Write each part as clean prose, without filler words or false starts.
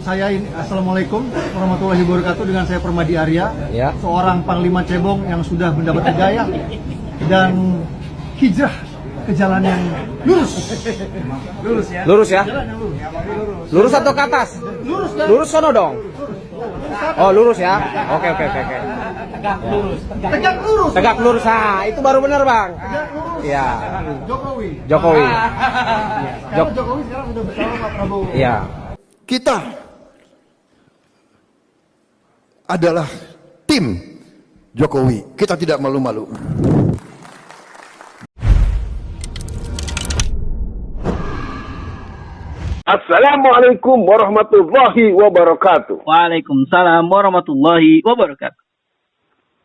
Assalamualaikum warahmatullahi wabarakatuh. Dengan saya Permadi Arya, seorang Panglima Cebong yang sudah mendapat hidayah dan hijrah ke jalan yang lurus. Lurus ya? Lurus atau ke atas? Lurus sono dong. Oh, lurus ya? Oke. Tegak lurus. Ah, itu baru benar, Bang. Iya. Jokowi. Jokowi Sekarang sudah bersama Pak Prabowo. Iya. Kita adalah tim Jokowi. Kita tidak malu-malu. Assalamualaikum warahmatullahi wabarakatuh. Waalaikumsalam warahmatullahi wabarakatuh.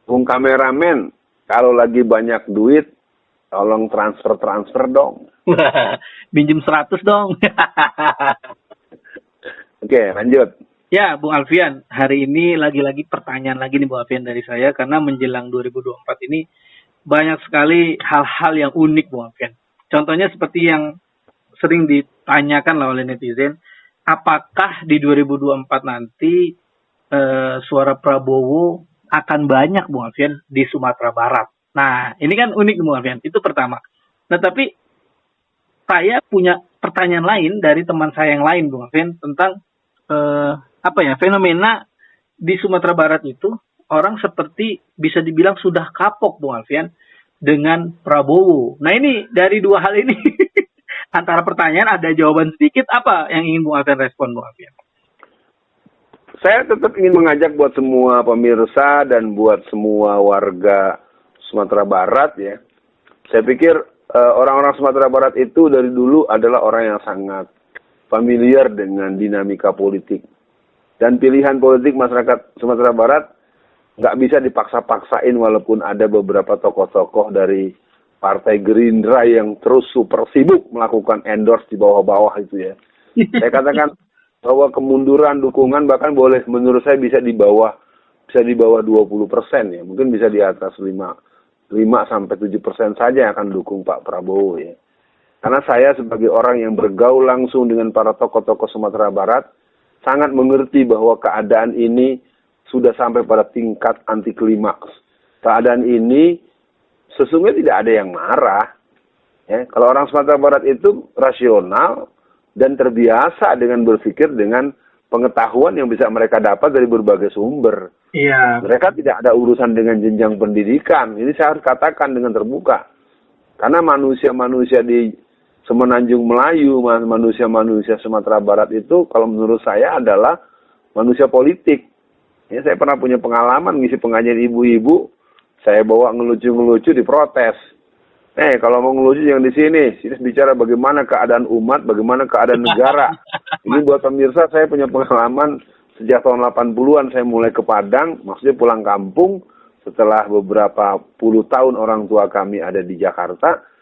Bung kameramen, kalau lagi banyak duit, tolong transfer dong. Minjem 100 dong. Oke, lanjut. Ya, Bung Alfian, hari ini lagi-lagi pertanyaan lagi nih Bung Alfian dari saya, karena menjelang 2024 ini banyak sekali hal-hal yang unik Bung Alfian. Contohnya seperti yang sering ditanyakan lah oleh netizen, apakah di 2024 nanti suara Prabowo akan banyak Bung Alfian di Sumatera Barat. Nah, ini kan unik Bung Alfian, itu pertama. Nah, tapi saya punya pertanyaan lain dari teman saya yang lain Bung Alfian tentang fenomena di Sumatera Barat itu orang seperti bisa dibilang sudah kapok Bung Alfian dengan Prabowo. Nah, ini dari dua hal ini antara pertanyaan ada jawaban sedikit, apa yang ingin Bung Alfian respon Bung Alfian? Saya tetap ingin mengajak buat semua pemirsa dan buat semua warga Sumatera Barat ya. Saya pikir orang-orang Sumatera Barat itu dari dulu adalah orang yang sangat familiar dengan dinamika politik. Dan pilihan politik masyarakat Sumatera Barat nggak bisa dipaksa-paksain walaupun ada beberapa tokoh-tokoh dari Partai Gerindra yang terus super sibuk melakukan endorse di bawah-bawah itu ya. Saya katakan bahwa kemunduran dukungan bahkan boleh menurut saya bisa di bawah 20% ya. Mungkin bisa di atas 5-7% saja yang akan dukung Pak Prabowo ya. Karena saya sebagai orang yang bergaul langsung dengan para tokoh-tokoh Sumatera Barat sangat mengerti bahwa keadaan ini sudah sampai pada tingkat anti klimaks. Keadaan ini sesungguhnya tidak ada yang marah. Ya, kalau orang Sumatera Barat itu rasional dan terbiasa dengan berpikir dengan pengetahuan yang bisa mereka dapat dari berbagai sumber. Iya. Mereka tidak ada urusan dengan jenjang pendidikan. Ini saya harus katakan dengan terbuka. Karena manusia-manusia di Semenanjung Melayu, manusia-manusia Sumatera Barat itu kalau menurut saya adalah manusia politik. Ya, saya pernah punya pengalaman ngisi pengajian ibu-ibu. Saya bawa ngelucu-ngelucu diprotes. Kalau mau ngelucu yang di sini bicara bagaimana keadaan umat, bagaimana keadaan negara. Ini buat pemirsa, saya punya pengalaman sejak tahun 80-an saya mulai ke Padang, maksudnya pulang kampung setelah beberapa puluh tahun orang tua kami ada di Jakarta.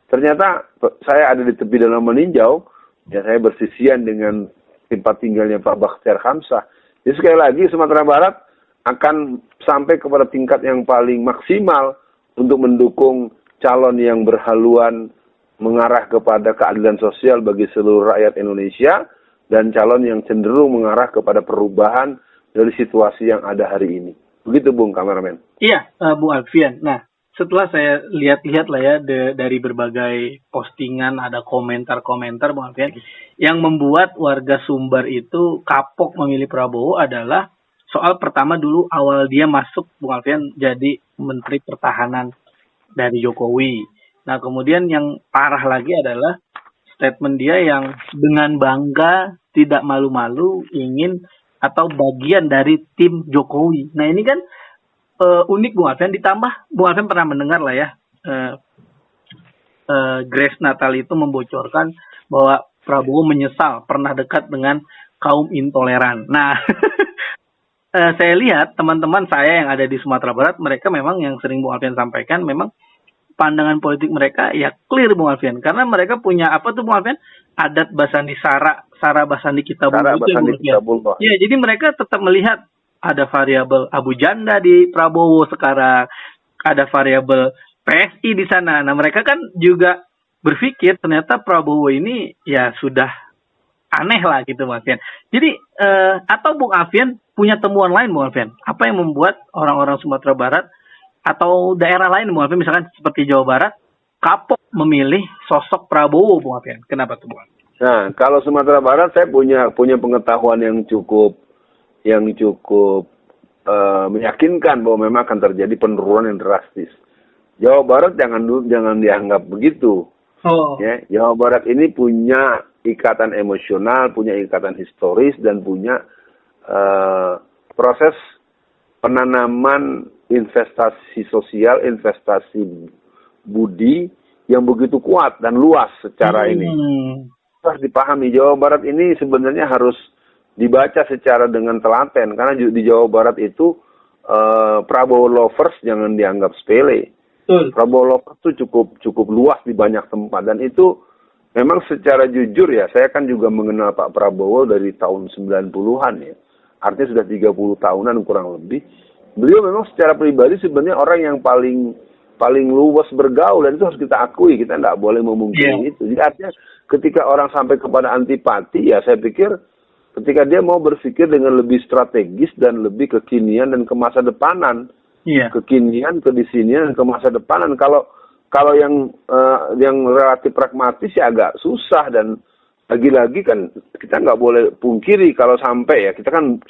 Ternyata saya ada di tepi danau meninjau, ya saya bersisian dengan tempat tinggalnya Pak Bakhtiar Khamsah. Jadi sekali lagi Sumatera Barat akan sampai kepada tingkat yang paling maksimal untuk mendukung calon yang berhaluan mengarah kepada keadilan sosial bagi seluruh rakyat Indonesia dan calon yang cenderung mengarah kepada perubahan dari situasi yang ada hari ini. Begitu Bung kameramen. Iya, Bung Alfian. Nah, setelah saya lihat-lihat lah ya dari berbagai postingan, ada komentar-komentar Bung Alfian, yang membuat warga Sumbar itu kapok memilih Prabowo adalah soal pertama dulu awal dia masuk Bung Alfian jadi Menteri Pertahanan dari Jokowi. Nah, kemudian yang parah lagi adalah statement dia yang dengan bangga, tidak malu-malu ingin atau bagian dari tim Jokowi. Nah, ini kan unik Bung Alfian, ditambah Bung Alfian pernah mendengar lah ya, Grace Natali itu membocorkan bahwa Prabowo menyesal pernah dekat dengan kaum intoleran. Nah, saya lihat teman-teman saya yang ada di Sumatera Barat, mereka memang yang sering Bung Alfian sampaikan, memang pandangan politik mereka ya clear Bung Alfian. Karena mereka punya apa tuh Bung Alfian? Adat Basandi Sara Basandi Kitabul. Ya, jadi mereka tetap melihat ada variabel Abu Janda di Prabowo sekarang, ada variabel PSI di sana. Nah, mereka kan juga berpikir ternyata Prabowo ini ya sudah aneh lah gitu Bung Alfian. Jadi atau Bung Alfian punya temuan lain Bung Alfian? Apa yang membuat orang-orang Sumatera Barat atau daerah lain Bung Alfian misalkan seperti Jawa Barat kapok memilih sosok Prabowo Bung Alfian? Kenapa tuh Bung Alfian? Nah, kalau Sumatera Barat saya punya pengetahuan yang cukup meyakinkan bahwa memang akan terjadi penurunan yang drastis. Jawa Barat jangan dianggap begitu. Oh. Ya, Jawa Barat ini punya ikatan emosional, punya ikatan historis, dan punya proses penanaman investasi sosial, investasi budi yang begitu kuat dan luas secara ini. Harus dipahami, Jawa Barat ini sebenarnya harus dibaca secara dengan telaten, karena di Jawa Barat itu Prabowo lovers jangan dianggap sepele. Prabowo lovers itu cukup luas di banyak tempat, dan itu memang secara jujur ya, saya kan juga mengenal Pak Prabowo dari tahun 90-an ya. Artinya sudah 30 tahunan kurang lebih. Beliau memang secara pribadi sebenarnya orang yang paling luas bergaul, dan itu harus kita akui, kita tidak boleh memungkiri itu. Jadi artinya ketika orang sampai kepada antipati, ya saya pikir ketika dia mau berpikir dengan lebih strategis dan lebih kekinian dan ke masa depanan. Kekinian, kedisinian, dan ke masa depanan. Kalau yang relatif pragmatis ya agak susah, dan lagi-lagi kan kita nggak boleh pungkiri kalau sampai ya, kita kan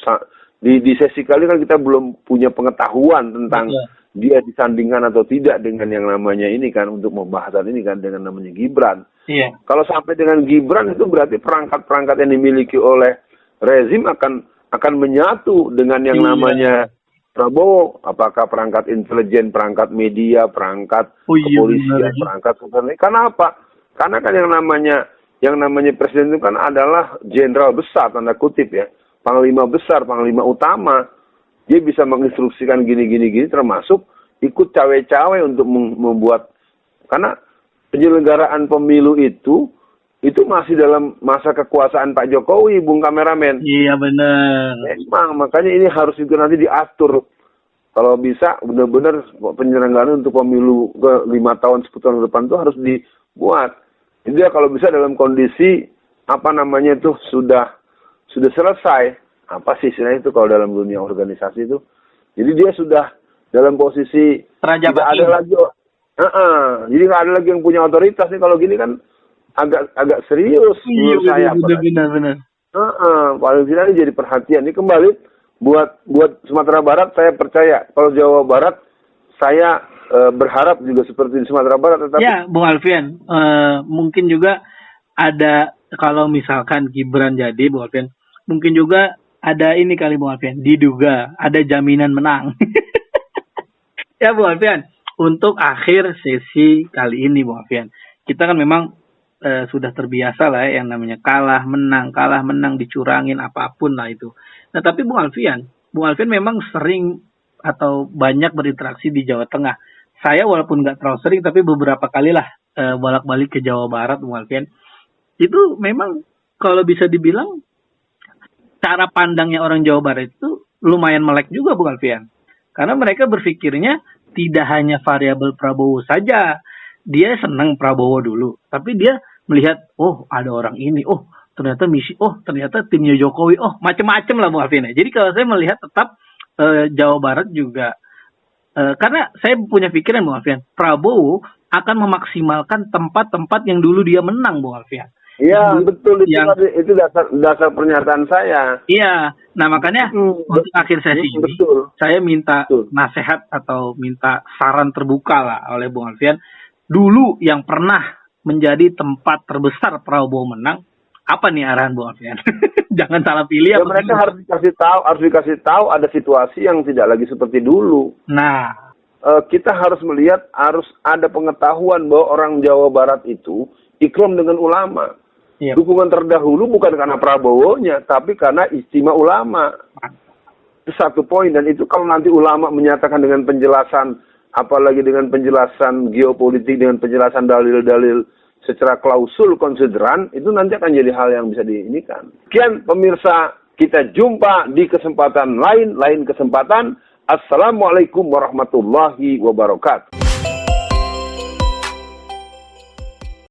di sesi kali kan kita belum punya pengetahuan tentang dia disandingkan atau tidak dengan yang namanya ini kan, untuk pembahasan ini kan, dengan namanya Gibran. Kalau sampai dengan Gibran, itu berarti perangkat-perangkat yang dimiliki oleh rezim akan menyatu dengan yang namanya Prabowo. Apakah perangkat intelijen, perangkat media, perangkat kepolisian, perangkat kepolisian. Karena apa? Karena kan yang namanya presiden itu kan adalah jenderal besar, tanda kutip ya, panglima besar, panglima utama. Dia bisa menginstruksikan gini, termasuk ikut cawe-cawe untuk membuat, karena penyelenggaraan pemilu itu masih dalam masa kekuasaan Pak Jokowi, Bung Kameramen. Iya benar. Memang, makanya ini harus juga nanti diatur. Kalau bisa benar-benar penyelenggaraan untuk pemilu ke 5 tahun, 10 tahun ke depan itu harus dibuat. Jadi kalau bisa dalam kondisi sudah selesai. Apa sih istilahnya itu kalau dalam dunia organisasi itu? Jadi dia sudah dalam posisi tidak ada lagi. Jadi nggak ada lagi yang punya otoritas nih. Kalau gini kan agak serius menurut saya. Benar. Paling tidak ini jadi perhatian. Ini kembali buat Sumatera Barat, saya percaya. Kalau Jawa Barat, saya berharap juga seperti di Sumatera Barat. Tetapi ya, Bung Alfian, mungkin juga ada, kalau misalkan Gibran jadi, Bung Alfian, mungkin juga ada ini kali Bung Alfian, diduga ada jaminan menang. Ya Bung Alfian, untuk akhir sesi kali ini Bung Alfian, kita kan memang sudah terbiasa lah ya, yang namanya kalah menang dicurangin apapun lah itu. Nah tapi Bung Alfian memang sering atau banyak berinteraksi di Jawa Tengah. Saya walaupun nggak terlalu sering, tapi beberapa kali lah bolak-balik ke Jawa Barat Bung Alfian. Itu memang kalau bisa dibilang cara pandangnya orang Jawa Barat itu lumayan melek juga Bung Alfian. Karena mereka berpikirnya tidak hanya variabel Prabowo saja. Dia senang Prabowo dulu, tapi dia melihat, oh ada orang ini, oh ternyata ternyata timnya Jokowi, oh macam-macam lah Bung Alfian. Jadi kalau saya melihat tetap Jawa Barat juga, karena saya punya pikiran Bung Alfian, Prabowo akan memaksimalkan tempat-tempat yang dulu dia menang Bung Alfian. Iya betul, itu dasar pernyataan saya. Iya, nah makanya untuk akhir sesi ini saya minta nasihat atau minta saran terbuka lah oleh Bung Alfian. Dulu yang pernah menjadi tempat terbesar Prabowo menang, apa nih arahan Bung Alfian? Jangan salah pilih. Ya mereka harus dikasih tahu ada situasi yang tidak lagi seperti dulu. Nah, kita harus melihat, harus ada pengetahuan bahwa orang Jawa Barat itu ikram dengan ulama. Dukungan terdahulu bukan karena Prabowo-nya, tapi karena istimewa ulama. Itu satu poin, dan itu kalau nanti ulama menyatakan dengan penjelasan, apalagi dengan penjelasan geopolitik, dengan penjelasan dalil-dalil secara klausul konsideran, itu nanti akan jadi hal yang bisa diinikan. Sekian pemirsa, kita jumpa di kesempatan lain kesempatan. Assalamualaikum warahmatullahi wabarakatuh.